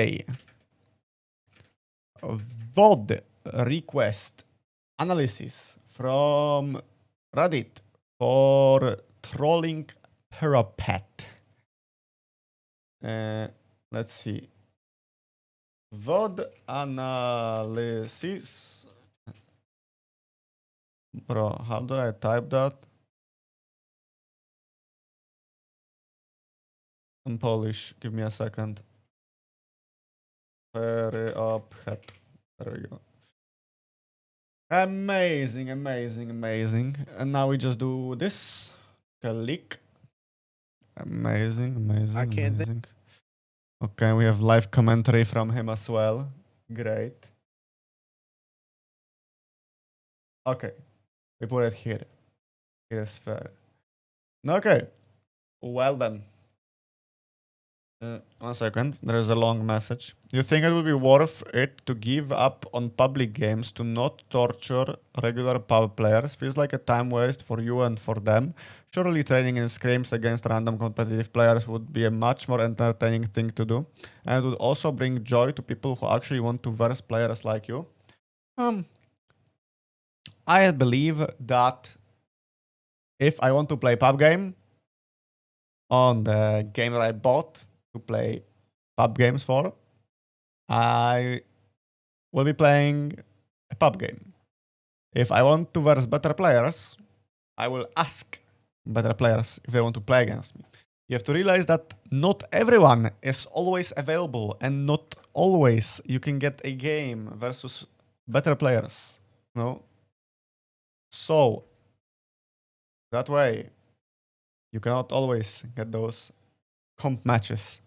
Okay. VOD request analysis from Reddit for TrollingProphet. Let's see. VOD analysis. Bro, how do I type that? I'm Polish. Give me a second. Prophet. There we go. Amazing, amazing, amazing. And now we just do this. Click. Amazing, amazing, I can't amazing. Okay, we have live commentary from him as well. Great. Okay, we put it here. Here is fair. Okay, well then. 1 second, there is a long message. You think it would be worth it to give up on public games to not torture regular pub players? Feels like a time waste for you and for them. Surely training in scrims against random competitive players would be a much more entertaining thing to do. And it would also bring joy to people who actually want to verse players like you. I believe that if I want to play pub game on the game that I bought to play pub games for, I will be playing a pub game. If I want to verse better players, I will ask better players if they want to play against me. You have to realize that not everyone is always available and not always you can get a game versus better players. No? So, that way, you cannot always get those comp matches.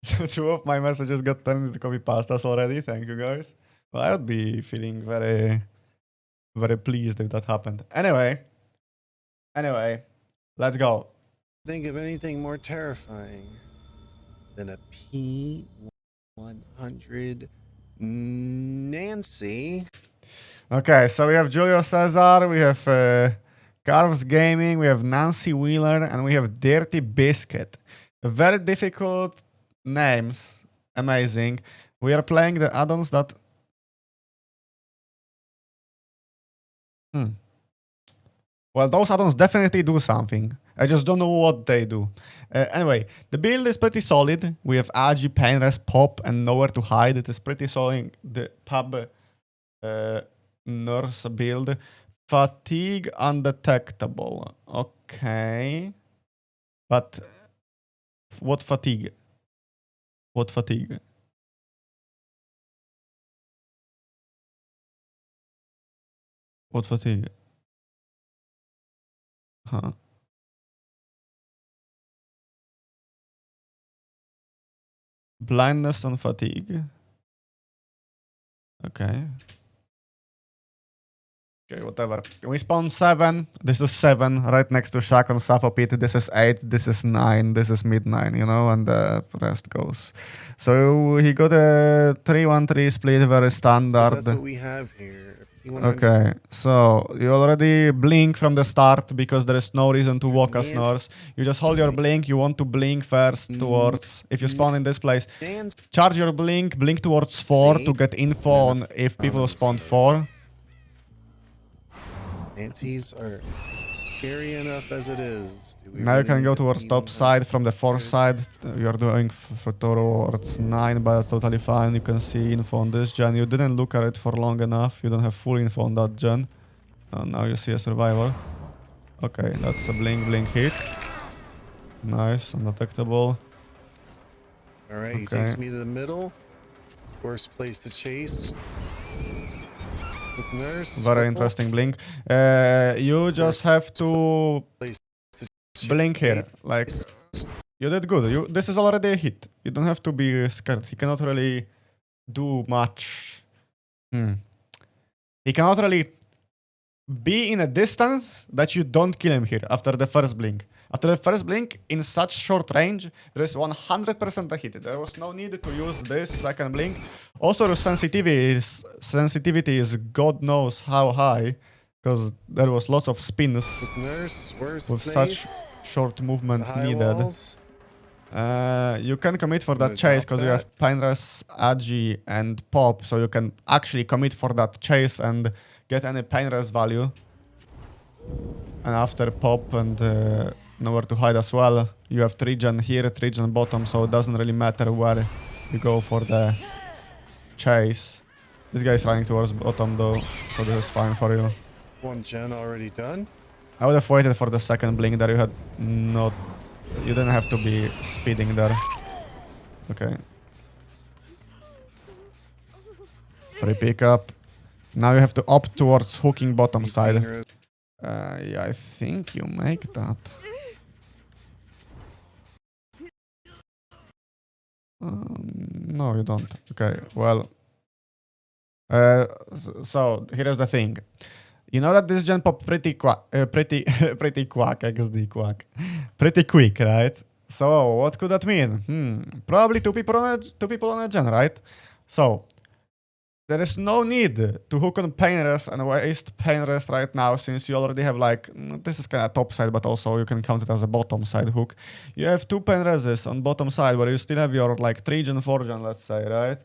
2 of my messages got turned into copy pastas already. Thank you, guys. Well, I would be feeling very, very pleased if that happened. Anyway, let's go. think of anything more terrifying than a P100 Nancy. Okay, so we have Julio Cesar, we have Carves Gaming, we have Nancy Wheeler, and we have Dirty Biscuit. Very difficult names. Amazing. We are playing the add-ons that... Well, those add-ons definitely do something. I just don't know what they do. Anyway, the build is pretty solid. We have Agi, Painrest, Pop, and Nowhere to Hide. It is pretty solid. The pub nurse build. Fatigue undetectable. Okay. But what fatigue? What fatigue? What fatigue? Huh. Blindness and fatigue. Okay. Okay, whatever. We spawn 7. This is 7 right next to Shaq on Sapphopit. This is 8. This is 9. This is mid 9, you know, and the rest goes. So he got a 3-1-3 split, very standard. That's what we have here. Okay, so you already blink from the start because there is no reason to walk as nurse. You just hold your blink. You want to blink first towards, if you spawn in this place, charge your blink, blink towards 4 to get info on if people spawned 4. Nancy's are scary enough as it is. Now you can go towards top side from the 4th side. You're doing towards 9, but it's totally fine. You can see info on this gen. You didn't look at it for long enough. You don't have full info on that gen. Now you see a survivor. Okay, that's a blink hit. Nice, undetectable. Alright, he takes me to the middle. Worst place to chase. Nurse. Very interesting blink. You just have to blink here. Like, you did good. This is already a hit. You don't have to be scared. He cannot really do much. He cannot really be in a distance that you don't kill him here after the first blink. After the first blink, in such short range, there is 100% a hit. There was no need to use this second blink. Also, the sensitivity is God knows how high, because there was lots of spins with such short movement needed. You can commit for gonna that chase drop because you have Painless, Agi, and Pop, so you can actually commit for that chase and get any Painless value. And after Pop and nowhere to hide as well, you have 3-gen here, 3-gen bottom, so it doesn't really matter where you go for the chase. This guy is running towards bottom though, so this is fine for you. 1 gen already done. I would have waited for the second blink there. You didn't have to be speeding there. Okay. Free pickup. Now you have to opt towards hooking bottom side. Yeah, I think you make that. No, you don't. Okay, well. So here's the thing. You know that this gen pop pretty quack, pretty XD quack, pretty quick, right? So what could that mean? Probably two people on a gen, right? So there is no need to hook on Painless and waste Painless right now, since you already have like, this is kind of top side, but also you can count it as a bottom side hook. You have 2 Painlesses on bottom side where you still have your like 3-gen, 4-gen, let's say, right?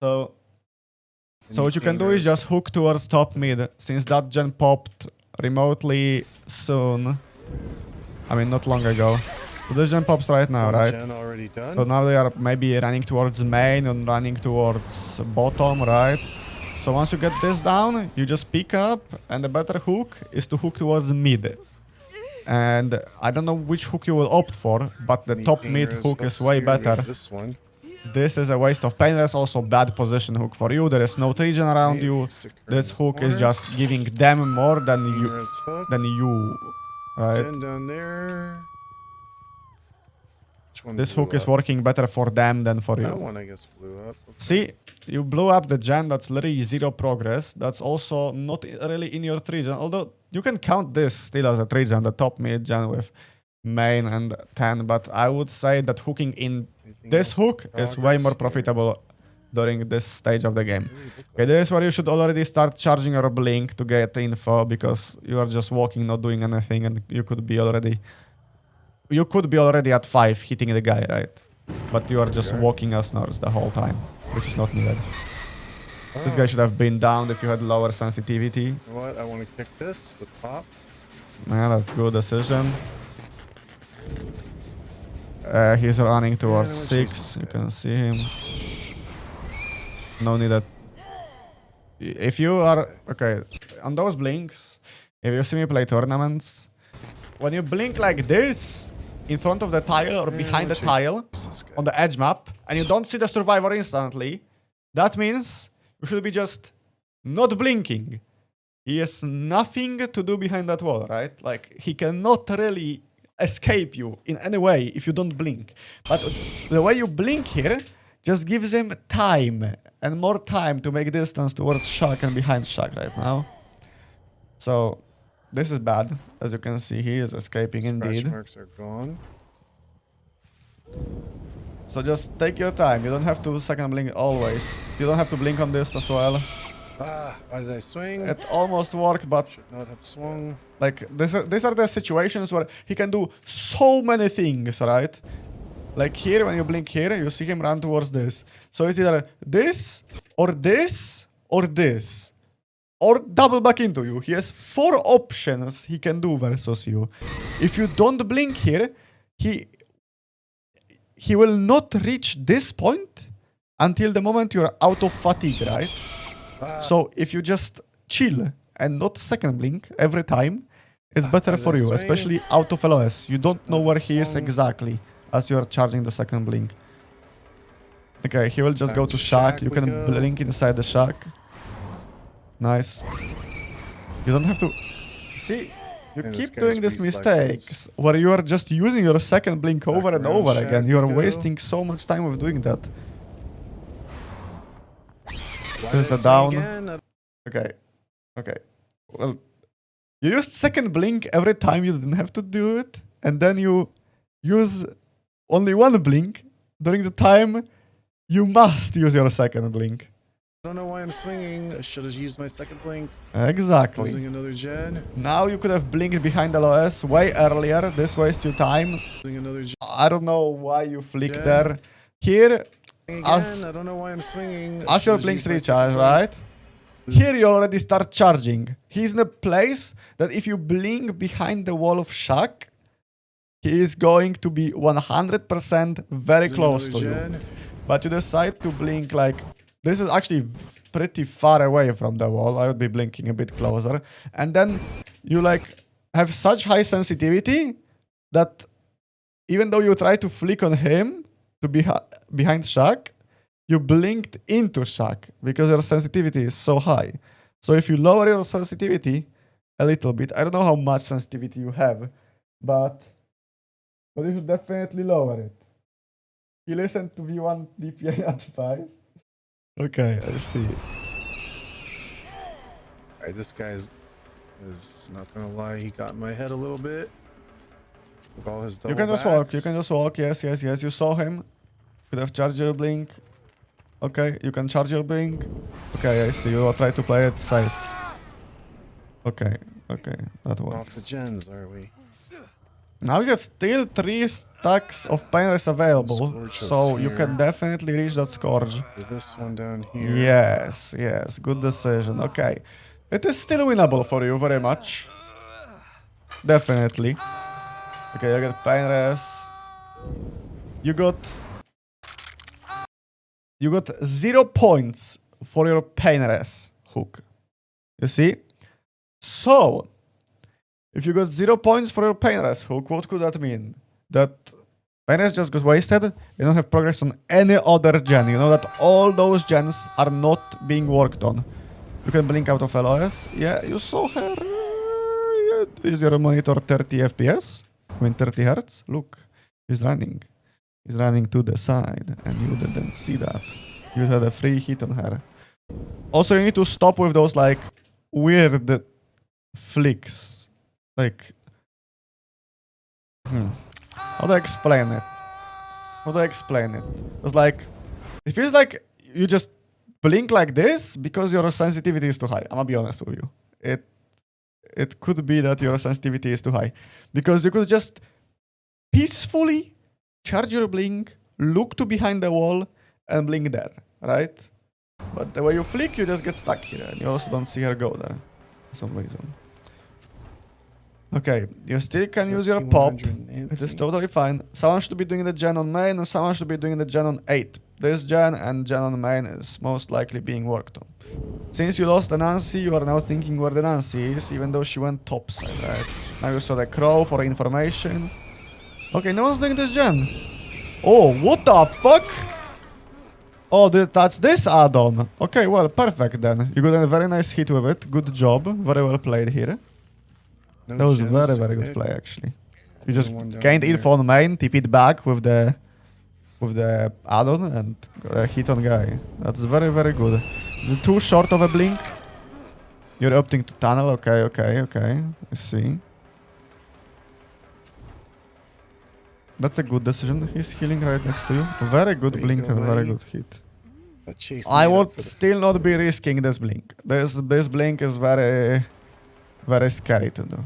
So what you can do is just hook towards top mid, since that gen popped remotely soon. I mean, not long ago. So this gen pops right now, right? Gen already done. So now they are maybe running towards main and running towards bottom, right? So once you get this down, you just pick up, and the better hook is to hook towards mid. And I don't know which hook you will opt for, but the top mid hook is way better. This one. This is a waste of Painless, also bad position hook for you. There is no 3-gen around you. This hook is just giving them more than you, right? Down there. This hook is working better for them than for you. That one, I guess, blew up. Okay. See, you blew up the gen. That's literally 0 progress. That's also not really in your 3-gen, although you can count this still as a 3-gen, the top mid gen with main and 10, but I would say that hooking in this hook is way more profitable during this stage of the game. Okay, this is where you should already start charging your blink to get info, because you are just walking, not doing anything, and you could be already at 5 hitting the guy, right? But you are just walking as Nurse the whole time, which is not needed. This guy should have been down if you had lower sensitivity. You know what? I want to kick this with Pop. Yeah, that's good decision. He's running towards 6. You can see him. No need that. If you are... Okay, on those blinks, if you see me play tournaments, when you blink like this, in front of the tile or behind the tile, on the edge map, and you don't see the survivor instantly, that means you should be just not blinking. He has nothing to do behind that wall, right? Like, he cannot really escape you in any way if you don't blink. But the way you blink here just gives him time, and more time to make distance towards Shaq and behind Shaq right now. So this is bad. As you can see, he is escaping indeed. Scratch marks are gone. So just take your time. You don't have to second blink always. You don't have to blink on this as well. Why did I swing? It almost worked, but should not have swung. Like, these are the situations where he can do so many things, right? Like here, when you blink here, you see him run towards this. So it's either this, or this, or this. Or double back into you. He has 4 options he can do versus you. If you don't blink here, he will not reach this point until the moment you're out of fatigue, right? So if you just chill and not second blink every time, it's better for you, especially out of LOS. You don't know where he is exactly as you are charging the second blink. Okay, he will just go to Shack. You can blink inside the Shack. Nice. You don't have to... See, you keep doing these mistakes where you are just using your second blink over and over again. You are wasting so much time with doing that. There's a down. Okay. Okay. Well, you used second blink every time you didn't have to do it, and then you use only one blink during the time you must use your second blink. I don't know why I'm swinging. I should have used my second blink. Exactly. Using another gen. Now you could have blinked behind the LOS way earlier. This wastes you time. Using another gen. I don't know why you flicked there. Here, Again, I don't know why I'm swinging. as your blinks recharge, right? Here you already start charging. He's in a place that if you blink behind the wall of Shaq, he is going to be 100% very close to you. But you decide to blink like... This is actually pretty far away from the wall. I would be blinking a bit closer. And then you like have such high sensitivity that even though you try to flick on him to be behind Shaq, you blinked into Shaq because your sensitivity is so high. So if you lower your sensitivity a little bit, I don't know how much sensitivity you have, but you should definitely lower it. You listen to V1 DPI advice. Okay, I see. Alright, this guy is not gonna lie, he got in my head a little bit. With all his double You can just walk, you can just walk, yes, yes, yes. You saw him. Could have charged your blink. Okay, you can charge your blink. Okay, I see. You will try to play it safe. Okay, okay, that works. Off the gens, are we? Now you have still 3 stacks of painless available, so you can definitely reach that scourge. This one down here. Yes, yes, good decision. Okay, it is still winnable for you very much. Definitely. Okay, you got painless. You got 0 points for your painless hook. You see? So, if you got 0 points for your painless hook, what could that mean? That painless just got wasted, you don't have progress on any other gen. You know that all those gens are not being worked on. You can blink out of LOS. Yeah, you saw her. Is your monitor 30 FPS? I mean 30 Hertz? Look, he's running. He's running to the side, and you didn't see that. You had a free hit on her. Also, you need to stop with those, like, weird flicks. Like... How do I explain it? How do I explain it? It's like... It feels like you just blink like this because your sensitivity is too high. I'm gonna be honest with you. It could be that your sensitivity is too high. Because you could just peacefully charge your blink, look to behind the wall, and blink there, right? But the way you flick, you just get stuck here, and you also don't see her go there for some reason. Okay, you still can use your pop. It is totally fine. Someone should be doing the gen on main, and someone should be doing the gen on 8. This gen and gen on main is most likely being worked on. Since you lost the Nancy, you are now thinking where the Nancy is, even though she went topside, right? Now you saw the crow for information. Okay, no one's doing this gen. Oh, what the fuck? Oh, that's this add-on. Okay, well, perfect then. You got a very nice hit with it. Good job. Very well played here. That was a very, very good play, actually. You just gained info on main, TP'd back with the add-on, and got a hit on guy. That's very, very good. Too short of a blink. You're opting to tunnel. Okay, okay, okay. I see. That's a good decision. He's healing right next to you. Very good blink and very good hit. I would still not be risking this blink. This blink is very, very scary to do.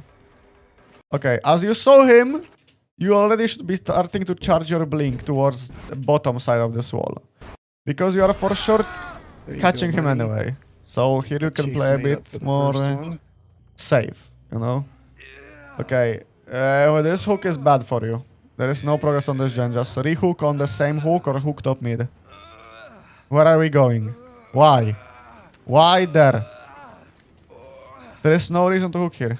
Okay, as you saw him, you already should be starting to charge your blink towards the bottom side of this wall. Because you are for sure catching him anyway. So here you can play a bit more safe, you know? Okay, well, this hook is bad for you. There is no progress on this gen. Just rehook on the same hook or hook top mid. Where are we going? Why? Why there? There is no reason to hook here.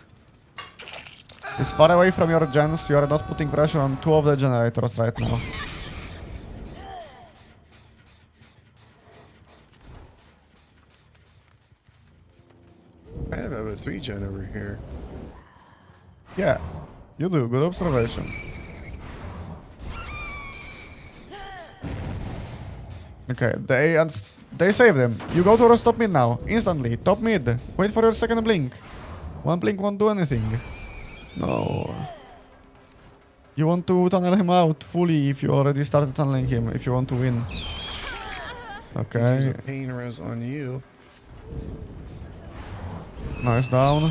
It's far away from your gens. You are not putting pressure on 2 of the generators right now. I have a 3 gen over here. Yeah, you do. Good observation. Okay, they saved him. You go towards top mid now. Instantly. Top mid. Wait for your second blink. One blink won't do anything. No. You want to tunnel him out fully if you already started tunneling him, if you want to win. Okay. Use a pain res on you. Nice down.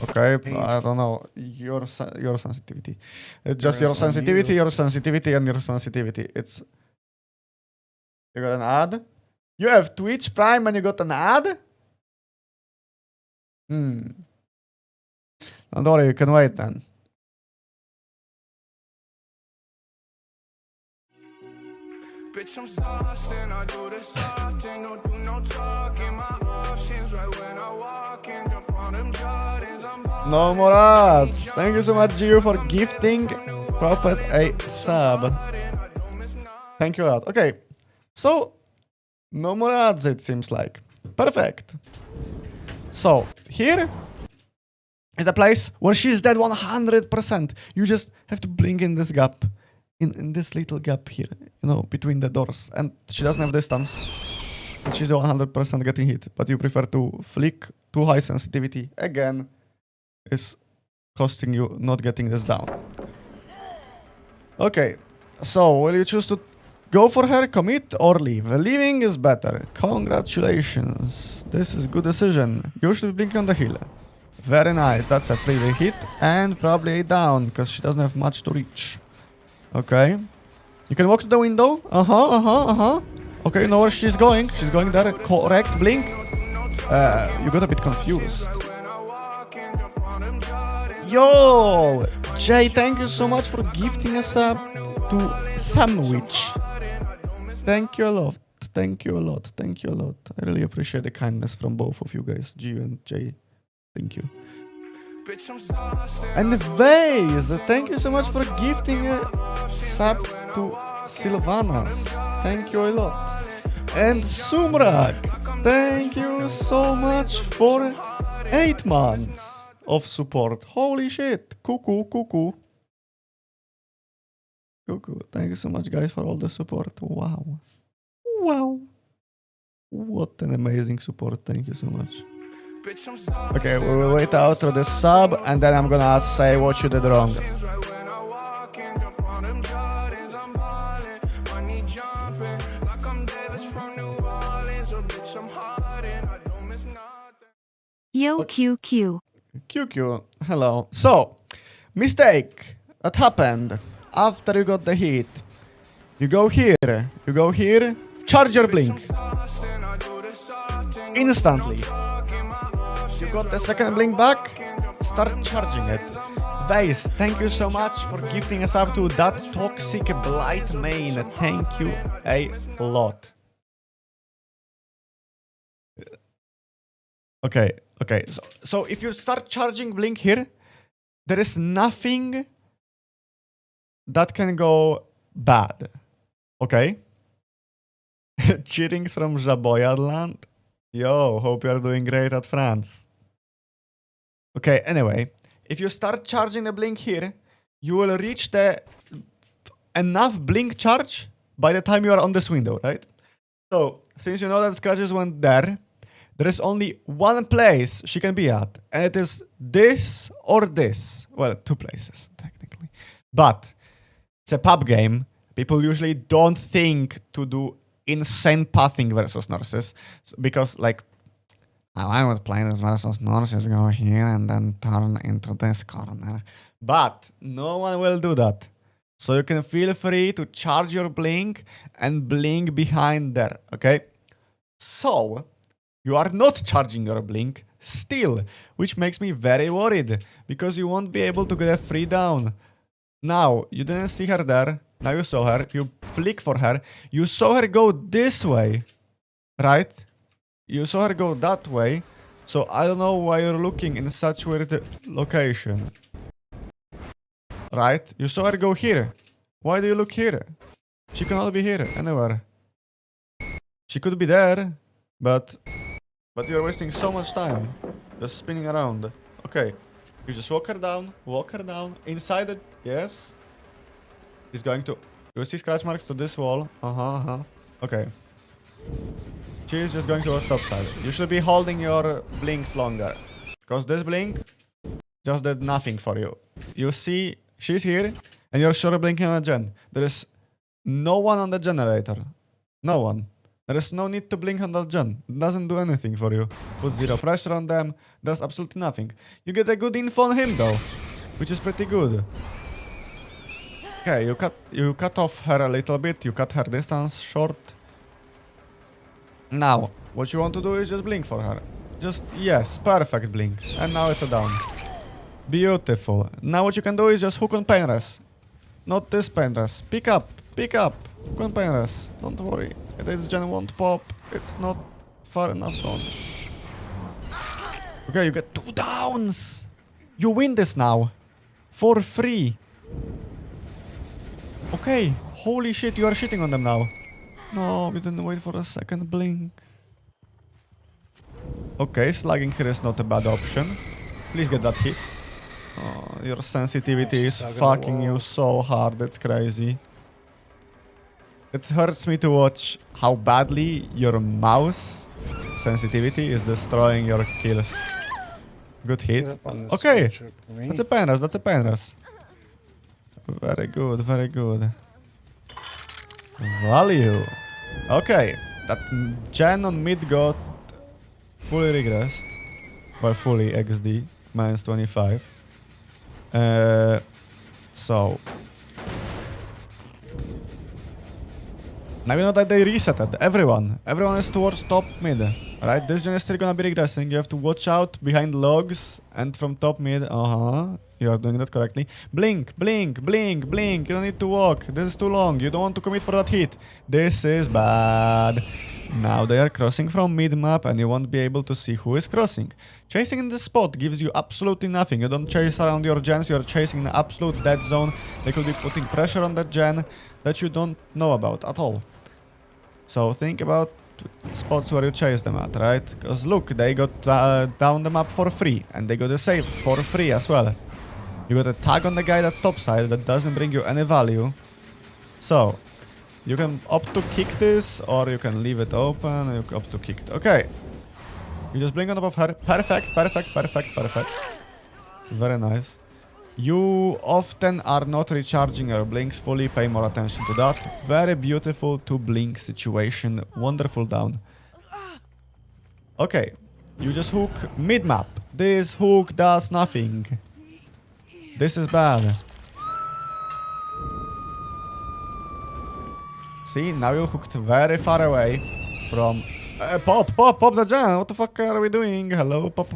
Okay, Pain. I don't know. Your sensitivity. It's just Res your on sensitivity, you. your sensitivity, and your sensitivity. It's... You got an ad? You have Twitch Prime and you got an ad? Hmm. Don't worry, you can wait then. Bitch, I'm saucing, I do the softing, don't do no talking, my options right when I walk in, jump on them Jordans, I'm No more ads. Thank you so much, Gio, for gifting Prophet a sub. Thank you a lot. Okay, so no more ads, it seems like. Perfect. So here is the place where she's dead 100%. You just have to blink in this gap. In this little gap here, you know, between the doors. And she doesn't have distance. And she's 100% getting hit. But you prefer to flick too high sensitivity. Again, is costing you not getting this down. Okay, so will you choose to go for her, commit, or leave? Leaving is better. Congratulations. This is good decision. You should be blinking on the hill. Very nice. That's a 3-way hit and probably a down because she doesn't have much to reach. Okay. You can walk to the window. Okay, you know where she's going. She's going there. Correct. Blink. You got a bit confused. Yo! Jay, thank you so much for gifting us up to Sandwich. Thank you a lot. Thank you a lot. Thank you a lot. I really appreciate the kindness from both of you guys, Gio and Jay. Thank you. And Vase, thank you so much for gifting a sub to Sylvanas. Thank you a lot. And Sumrak, thank you so much for 8 months of support. Holy shit. Cuckoo, cuckoo. Cuckoo. Thank you so much, guys, for all the support. Wow. Wow. What an amazing support. Thank you so much. Okay, we will wait out through the sub, and then I'm gonna say what you did wrong. Yo, QQ. QQ, hello. So, mistake that happened after you got the hit. You go here, charge your blink. Instantly. You got the second blink back, start charging it. Vase, thank you so much for gifting us up to that toxic blight main. Thank you a lot. Okay. So if you start charging blink here, there is nothing that can go bad. Okay? Cheerings from Jaboyadland. Yo, hope you are doing great at France. Okay, anyway, if you start charging the blink here, you will reach the enough blink charge by the time you are on this window, right? So, since you know that scratches went there, there is only one place she can be at, and it is this or this. Well, 2 places, technically. But it's a pub game. People usually don't think to do insane pathing versus nurses, because, like, I would play this versus nurses, go here and then turn into this corner. But no one will do that. So you can feel free to charge your blink and blink behind there, okay? So, you are not charging your blink still, which makes me very worried, because you won't be able to get a free down. Now, you didn't see her there. Now you saw her. You flick for her. You saw her go this way, right? You saw her go that way. So I don't know why you're looking in such weird location. Right? You saw her go here. Why do you look here? She cannot be here anywhere. She could be there, but you're wasting so much time just spinning around. Okay. You just walk her down, inside it, yes. He's going to... You see scratch marks to this wall. Okay. She's just going to the top side. You should be holding your blinks longer, because this blink just did nothing for you. You see, she's here, and you're sure blinking on a gen. There is no one on the generator. No one. There is no need to blink on that gen. It doesn't do anything for you. Put zero pressure on them. Does absolutely nothing. You get a good info on him though, which is pretty good. Okay, you cut off her a little bit. You cut her distance short. Now, what you want to do is just blink for her. Just, yes, perfect blink. And now it's a down. Beautiful. Now what you can do is just hook on Painless. Not this Painless. Pick up. Hook on Painless. Don't worry. This gen won't pop. It's not far enough down. Okay, you get 2 downs. You win this now. For free. Okay. Holy shit, you are shitting on them now. No, we didn't wait for a second blink. Okay, slugging here is not a bad option. Please get that hit. Oh, your sensitivity is fucking you so hard, it's crazy. It hurts me to watch how badly your mouse sensitivity is destroying your kills. Good hit. Okay, that's a Painless, that's a Painless. Very good, very good. Value. Okay, that gen on mid got fully regressed. Well, fully XD, minus 25. So now you know that they resetted everyone. Everyone is towards top mid, right? This gen is still gonna be regressing. You have to watch out behind logs and from top mid. You are doing that correctly. Blink. You don't need to walk. This is too long. You don't want to commit for that hit. This is bad. Now they are crossing from mid-map and you won't be able to see who is crossing. Chasing in this spot gives you absolutely nothing. You don't chase around your gens, you are chasing in an absolute dead zone. They could be putting pressure on that gen that you don't know about at all. So think about spots where you chase them at, right? Because look, they got down the map for free and they got a save for free as well. You got a tag on the guy that's topside that doesn't bring you any value. So you can opt to kick this, or you can leave it open, you can opt to kick it. Okay. You just blink on top of her. Perfect. Very nice. You often are not recharging your blinks fully, pay more attention to that. Very beautiful 2-blink situation. Wonderful down. Okay. You just hook mid-map. This hook does nothing. This is bad. See, now you hooked very far away from... pop the gen! What the fuck are we doing? Hello? Pop,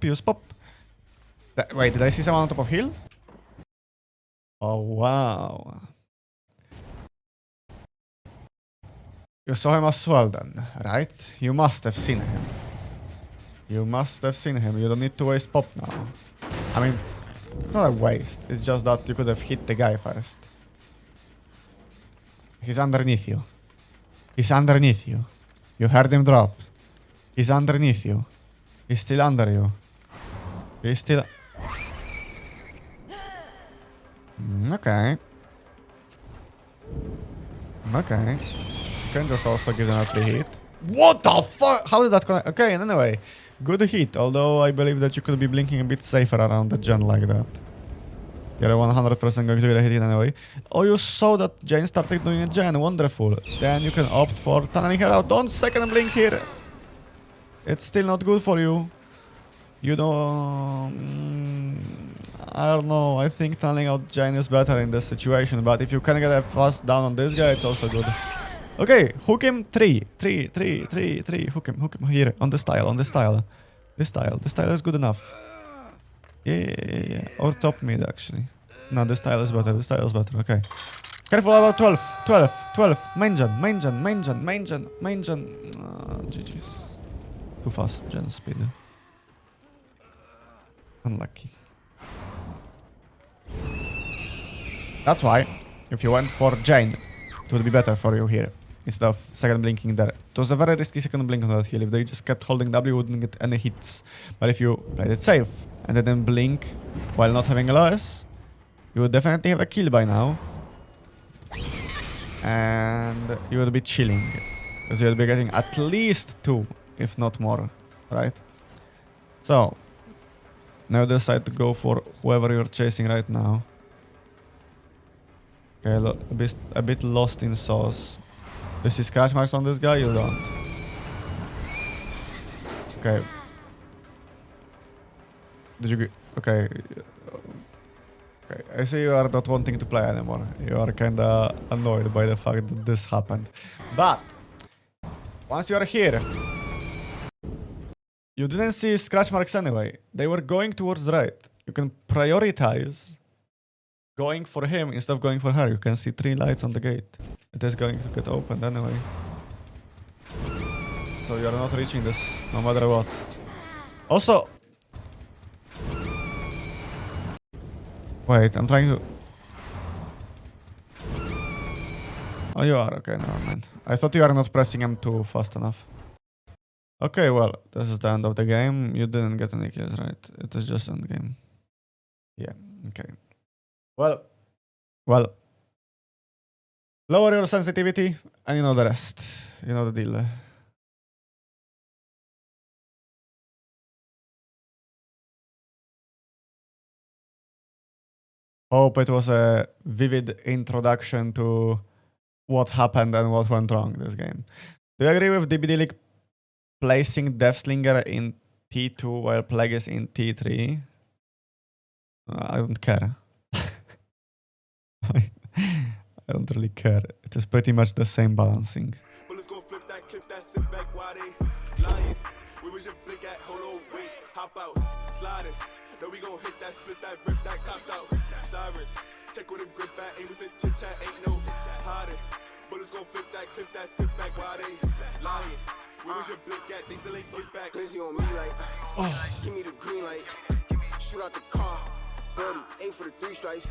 use pop. Wait, did I see someone on top of hill? Oh, wow. You saw him as well then, right? You must have seen him. You don't need to waste pop now. I mean, it's not a waste. It's just that you could have hit the guy first. He's underneath you. You heard him drop. He's underneath you. He's still under you. He's still... Okay. You can just also give them a free hit. What the fuck? How did that connect? Okay, anyway. Good hit, although I believe that you could be blinking a bit safer around the gen like that. You're 100% going to get a hit in anyway. Oh, you saw that Jane started doing a gen. Wonderful. Then you can opt for tunneling her out. Don't second blink here. It's still not good for you. You don't... I don't know. I think tunneling out Jane is better in this situation. But if you can get a fast down on this guy, it's also good. Okay, hook him 3. Hook him here. On the style. This style is good enough. Yeah. Or top mid, actually. No, this style is better. Okay. Careful about 12. Main gen. GG's. Too fast, gen speed. Unlucky. That's why, if you went for Jane, it would be better for you here. Instead of second blinking there. It was a very risky second blink on that hill. If they just kept holding W, you wouldn't get any hits. But if you played it safe and didn't blink while not having a loss, you would definitely have a kill by now. And you would be chilling. Because you would be getting at least 2, if not more. Right? So, now decide to go for whoever you're chasing right now. Okay, a bit lost in sauce. You see scratch marks on this guy? You don't. Okay. Did you... Okay. Okay. I see you are not wanting to play anymore. You are kinda annoyed by the fact that this happened. But... Once you are here... You didn't see scratch marks anyway. They were going towards right. You can prioritize going for him instead of going for her. You can see 3 lights on the gate. It is going to get opened anyway. So you are not reaching this, no matter what. Also... Wait, I'm trying to... Oh, you are? Okay, never mind. I thought you are not pressing M2 fast enough. Okay, well, this is the end of the game. You didn't get any kills, right? It is just endgame. Yeah, okay. Well. Lower your sensitivity, and you know the rest. You know the deal. Hope it was a vivid introduction to what happened and what went wrong this game. Do you agree with dbdclips placing Deathslinger in T2 while Plague is in T3? I don't care. I don't really care. It is pretty much the same balancing. Bullets gon' flip that clip, that sit back while they lying. We was your blick at, hold on, wait, hop out, sliding. Then we gon' hit that, split that, rip that, cops out. Sirens, check with a grip back, aim with the chit chat, ain't no hiding. Bullets gon' flip that clip, that sit back while they lying. We was your blick at, they still ain't get back. Busy on me like, give me the green light. Shoot out the car, birdie, aim for the 3 stripes.